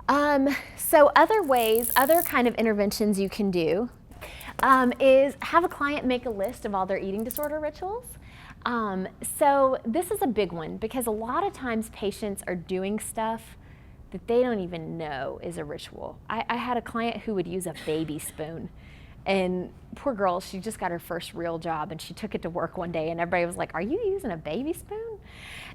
So other kind of interventions you can do is have a client make a list of all their eating disorder rituals. So this is a big one because a lot of times patients are doing stuff that they don't even know is a ritual. I had a client who would use a baby spoon. And poor girl, she just got her first real job and she took it to work one day and everybody was like, "Are you using a baby spoon?"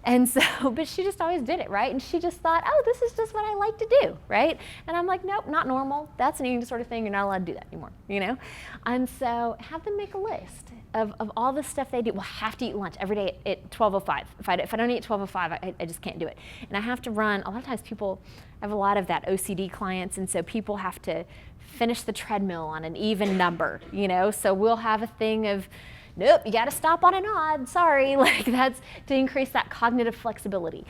And so, but she just always did it, right? And she just thought, "Oh, this is just what I like to do," right? And I'm like, "Nope, not normal. That's an eating disorder thing. You're not allowed to do that anymore," you know? And so have them make a list of all the stuff they do. Well, I have to eat lunch every day at 12:05. If I don't eat at 12:05, I just can't do it. And I have to run, a lot of times people, I have a lot of that OCD clients, and so people have to finish the treadmill on an even number, you know? So we'll have a thing of, nope, you gotta stop on an odd, sorry. Like that's to increase that cognitive flexibility.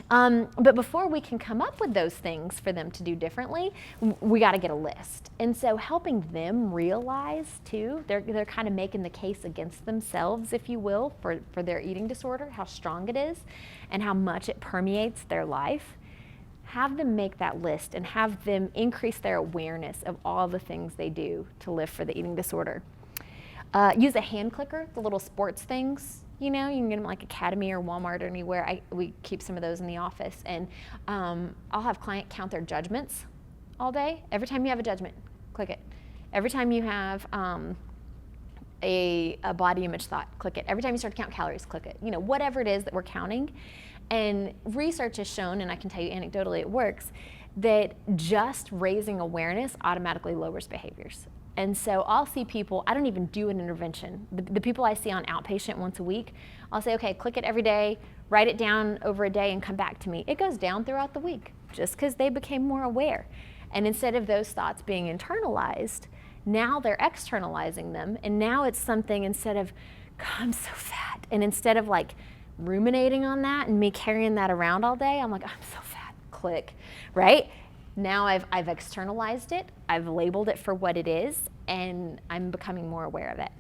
But before we can come up with those things for them to do differently, we gotta get a list. And so helping them realize too, they're kind of making the case against themselves, if you will, for their eating disorder, how strong it is and how much it permeates their life. Have them make that list and have them increase their awareness of all the things they do to live for the eating disorder. Use a hand clicker, the little sports things, you know, you can get them like Academy or Walmart or anywhere. We keep some of those in the office, and I'll have client count their judgments all day. Every time you have a judgment, click it. Every time you have a body image thought, click it. Every time you start to count calories, click it. You know, whatever it is that we're counting. And research has shown, and I can tell you anecdotally it works, that just raising awareness automatically lowers behaviors. And so I'll see people, I don't even do an intervention. The people I see on outpatient once a week, I'll say, okay, click it every day, write it down over a day and come back to me. It goes down throughout the week just because they became more aware. And instead of those thoughts being internalized, now they're externalizing them. And now it's something, instead of, God, I'm so fat. And instead of like ruminating on that and me carrying that around all day, I'm like, I'm so fat, click, right? Now I've externalized it, I've labeled it for what it is, and I'm becoming more aware of it.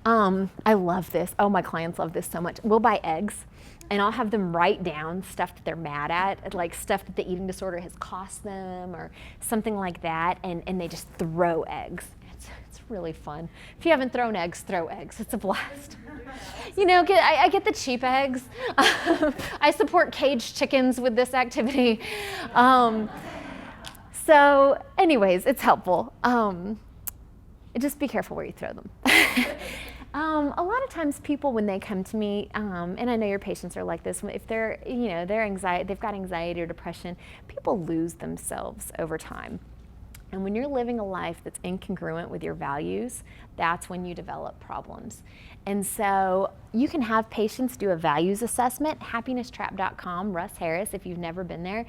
I love this. Oh, my clients love this so much. We'll buy eggs, and I'll have them write down stuff that they're mad at, like stuff that the eating disorder has cost them or something like that, and they just throw eggs. It's really fun. If you haven't thrown eggs, throw eggs. It's a blast. You know, I get the cheap eggs. I support caged chickens with this activity. So anyways, it's helpful. Just be careful where you throw them. A lot of times people, when they come to me, and I know your patients are like this, if they're, you know, they've got anxiety or depression, people lose themselves over time. And when you're living a life that's incongruent with your values, that's when you develop problems. And so you can have patients do a values assessment. HappinessTrap.com, Russ Harris, if you've never been there,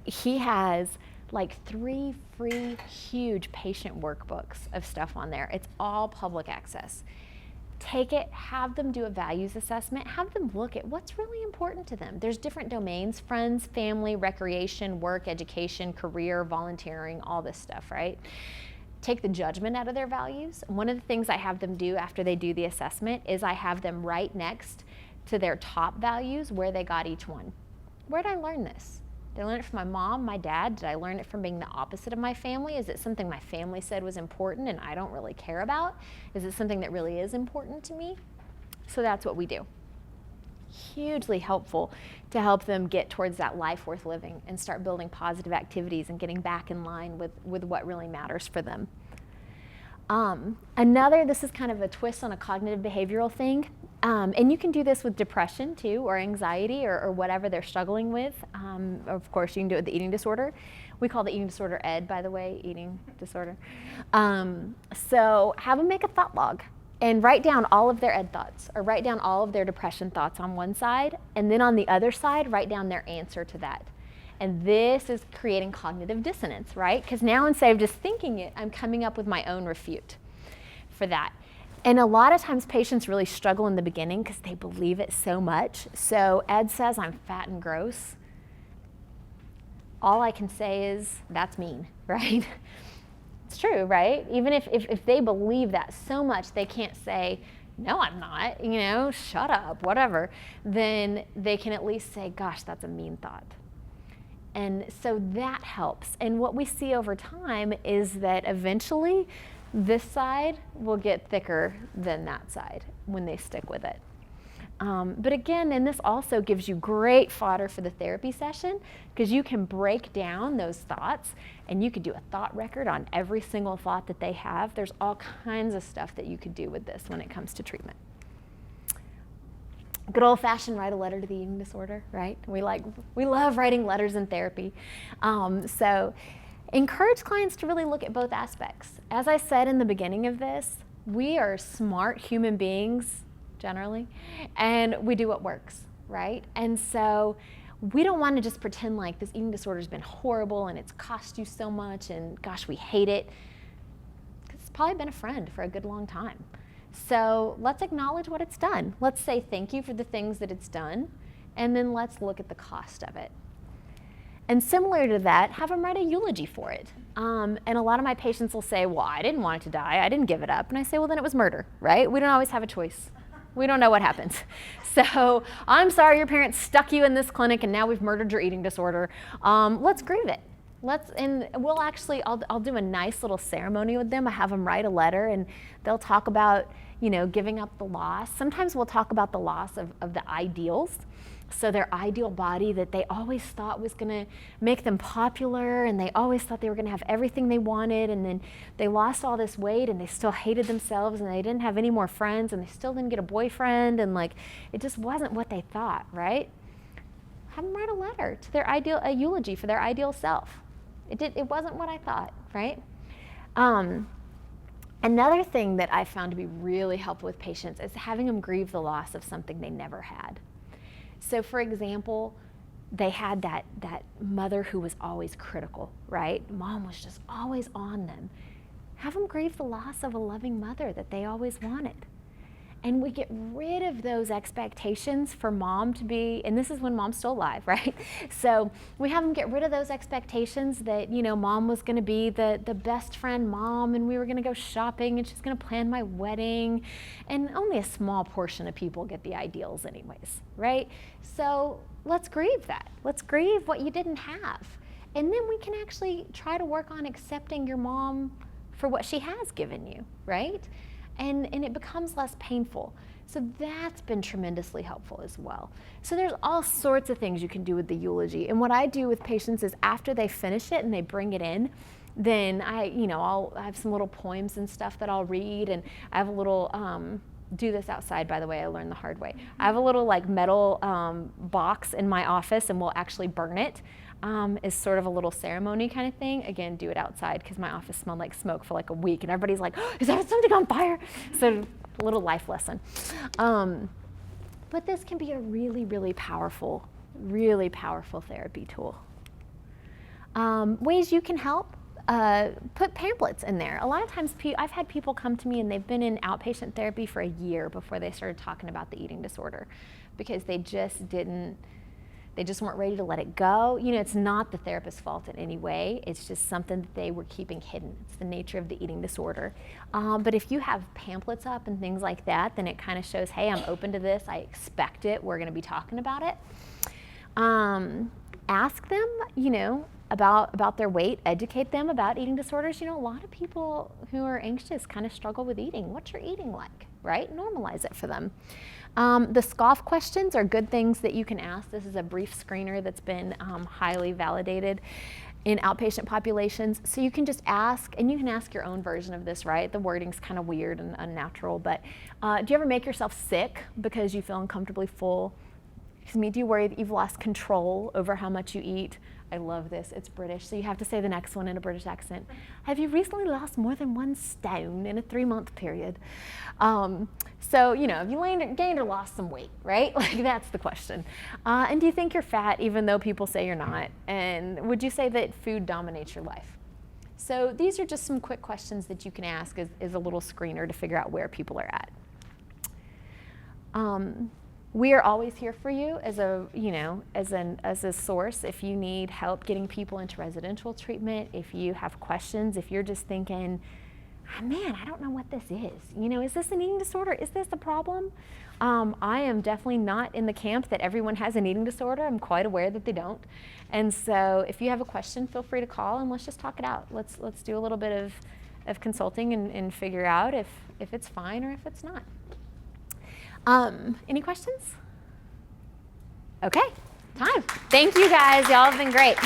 he has like 3 free huge patient workbooks of stuff on there. It's all public access. Take it, have them do a values assessment, have them look at what's really important to them. There's different domains: friends, family, recreation, work, education, career, volunteering, all this stuff, right? Take the judgment out of their values. One of the things I have them do after they do the assessment is I have them write next to their top values where they got each one. Where did I learn this? Did I learn it from my mom, my dad? Did I learn it from being the opposite of my family? Is it something my family said was important and I don't really care about? Is it something that really is important to me? So that's what we do. Hugely helpful to help them get towards that life worth living and start building positive activities and getting back in line with what really matters for them. This is kind of a twist on a cognitive behavioral thing. And you can do this with depression too, or anxiety, or whatever they're struggling with. Of course, you can do it with the eating disorder. We call the eating disorder ED, by the way, eating disorder. So have them make a thought log and write down all of their ED thoughts, or write down all of their depression thoughts on one side, and then on the other side, write down their answer to that. And this is creating cognitive dissonance, right? Because now instead of just thinking it, I'm coming up with my own refute for that. And a lot of times patients really struggle in the beginning because they believe it so much. So Ed says I'm fat and gross. All I can say is that's mean, right? It's true, right? Even if they believe that so much, they can't say, no, I'm not, you know, shut up, whatever. Then they can at least say, gosh, that's a mean thought. And so that helps. And what we see over time is that eventually this side will get thicker than that side when they stick with it. But again, and this also gives you great fodder for the therapy session, because you can break down those thoughts and you could do a thought record on every single thought that they have. There's all kinds of stuff that you could do with this when it comes to treatment. Good old-fashioned write a letter to the eating disorder, right? We love writing letters in therapy. So encourage clients to really look at both aspects. As I said in the beginning of this, we are smart human beings generally, and we do what works, right? And so we don't want to just pretend like this eating disorder has been horrible and it's cost you so much and gosh, we hate it. It's probably been a friend for a good long time. So let's acknowledge what it's done. Let's say thank you for the things that it's done, and then let's look at the cost of it. And similar to that, have them write a eulogy for it. And a lot of my patients will say, well, I didn't want it to die, I didn't give it up. And I say, well, then it was murder, right? We don't always have a choice. We don't know what happens. So I'm sorry your parents stuck you in this clinic and now we've murdered your eating disorder. Let's grieve it. I'll do a nice little ceremony with them. I have them write a letter and they'll talk about, giving up the loss. Sometimes we'll talk about the loss of the ideals. So their ideal body that they always thought was going to make them popular, and they always thought they were going to have everything they wanted, and then they lost all this weight and they still hated themselves and they didn't have any more friends and they still didn't get a boyfriend, and it just wasn't what they thought, right? Have them write a letter to their a eulogy for their ideal self. It wasn't what I thought, right? Another thing that I found to be really helpful with patients is having them grieve the loss of something they never had. So for example, they had that mother who was always critical, right? Mom was just always on them. Have them grieve the loss of a loving mother that they always wanted. And we get rid of those expectations for mom to be, and this is when mom's still alive, right? So we have them get rid of those expectations that, mom was gonna be the best friend mom, and we were gonna go shopping and she's gonna plan my wedding. And only a small portion of people get the ideals anyways, right? So let's grieve that. Let's grieve what you didn't have. And then we can actually try to work on accepting your mom for what she has given you, right? And it becomes less painful. So that's been tremendously helpful as well. So there's all sorts of things you can do with the eulogy. And what I do with patients is after they finish it and they bring it in, then I'll have some little poems and stuff that I'll read, and I have a little, do this outside, by the way, I learned the hard way. I have a little metal box in my office, and we'll actually burn it. Is sort of a little ceremony kind of thing. Again, do it outside because my office smelled like smoke for a week and everybody's like, oh, is that something on fire? So a little life lesson. But this can be a really, really powerful therapy tool. Ways you can help, put pamphlets in there. A lot of times I've had people come to me and they've been in outpatient therapy for a year before they started talking about the eating disorder because they just weren't ready to let it go. It's not the therapist's fault in any way. It's just something that they were keeping hidden. It's the nature of the eating disorder. But if you have pamphlets up and things like that, then it kind of shows, hey, I'm open to this. I expect it. We're going to be talking about it. Ask them, about their weight. Educate them about eating disorders. A lot of people who are anxious kind of struggle with eating. What's your eating like, right? Normalize it for them. The SCOFF questions are good things that you can ask. This is a brief screener that's been highly validated in outpatient populations. So you can just ask, and you can ask your own version of this, right? The wording's kind of weird and unnatural, but do you ever make yourself sick because you feel uncomfortably full? Do you worry that you've lost control over how much you eat? I love this, it's British, so you have to say the next one in a British accent. Have you recently lost more than 1 stone in a 3-month period? So, have you gained or lost some weight, right? That's the question. And do you think you're fat even though people say you're not? And would you say that food dominates your life? So these are just some quick questions that you can ask as a little screener to figure out where people are at. We are always here for you as a source. If you need help getting people into residential treatment, if you have questions, if you're just thinking, man, I don't know what this is. You know, is this an eating disorder? Is this a problem? I am definitely not in the camp that everyone has an eating disorder. I'm quite aware that they don't. And so if you have a question, feel free to call and let's just talk it out. Let's do a little bit of consulting and figure out if it's fine or if it's not. Any questions? Okay, time. Thank you guys. Y'all have been great.